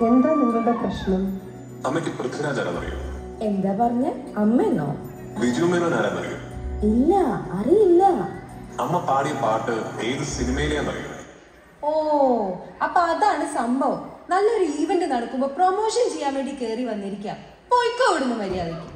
എന്താ നിങ്ങളുടെ പ്രശ്നം? അമ്മയ്ക്ക് പൃഥ്വിരാജ് ആരാന്നറിയോ? എന്താ പറഞ്ഞ? അമ്മയെന്നോ? ബിജു മേനോൻ ആരാന്നറിയോ? ഇല്ല, അറിയില്ല. അമ്മ പാടിയ പാട്ട് ഏത് സിനിമയിലെയാന്നറിയോ? ഓ, അപ്പൊ അതാണ് സംഭവം. നല്ലൊരു ഈവന്റ് നടക്കുമ്പോ പ്രൊമോഷൻ ചെയ്യാൻ വേണ്ടി കേറി വന്നിരിക്കാം. പോയിക്കോ ഇവിടുന്ന് മര്യാദയ്ക്ക്.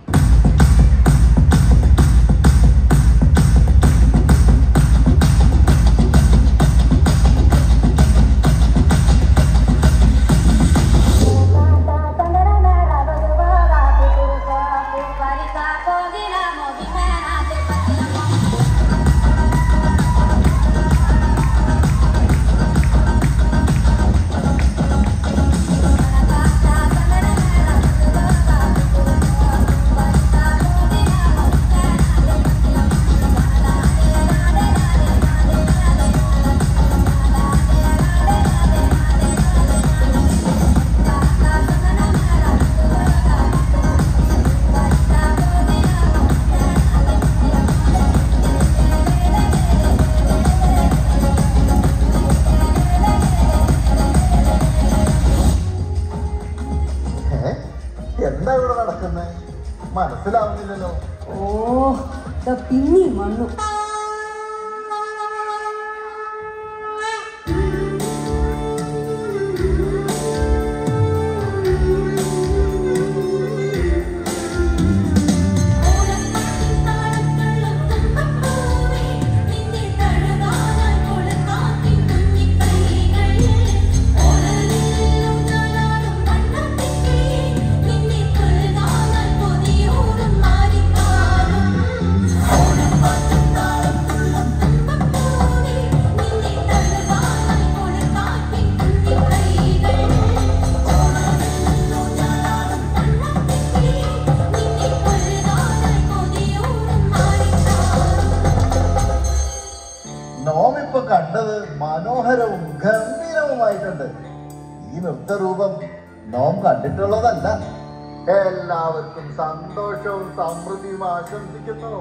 എന്താ ഇവിടെ നടക്കുന്നത്? മനസ്സിലാവുന്നില്ലല്ലോ. ഓ, പിന്നെയും വന്നു. നോമിപ്പോ കണ്ടത് മനോഹരവും ഗംഭീരവുമായിട്ടുണ്ട്. ഈ നൃത്തരൂപം നോം കണ്ടിട്ടുള്ളതല്ല. എല്ലാവർക്കും സന്തോഷവും സമൃദ്ധിയും ആശംസിക്കുന്നു.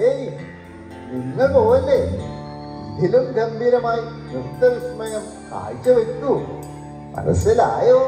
ഏയ്, നിങ്ങൾ പോവല്ലേ? ഇതിലും ഗംഭീരമായി നൃത്തവിസ്മയം കാഴ്ചവെക്കൂ. മനസ്സിലായോ?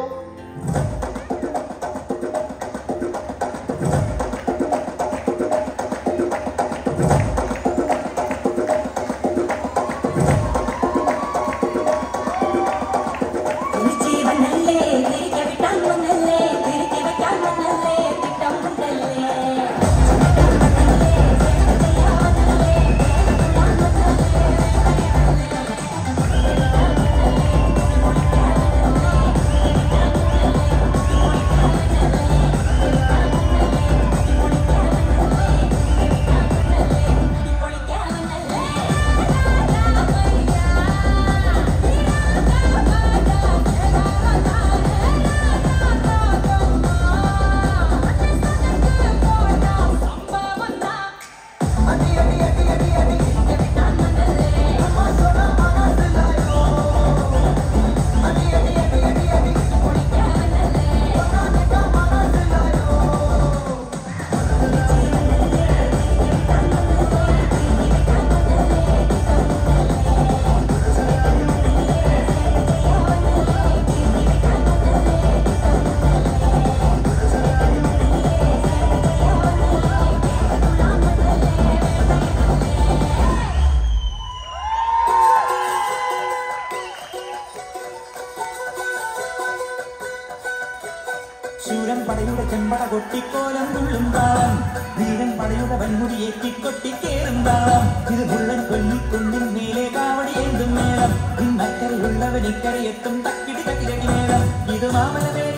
കൊട്ടിക്കോലം തുള്ളും താളം വീരൻ പടയുടെ വൻമുടിയേറ്റി കൊട്ടിക്കേറും താളം ഇത് മുള്ളൻ കൊല്ലിക്കുന്നിൻ മേലെ കാവടി ഏന്തും മേളം ഇന്നക്കരയുള്ളവൻ ഇക്കരയെത്തും തക്കിടി തക്കിലടി മേളം ഇത് മാമലമേലെ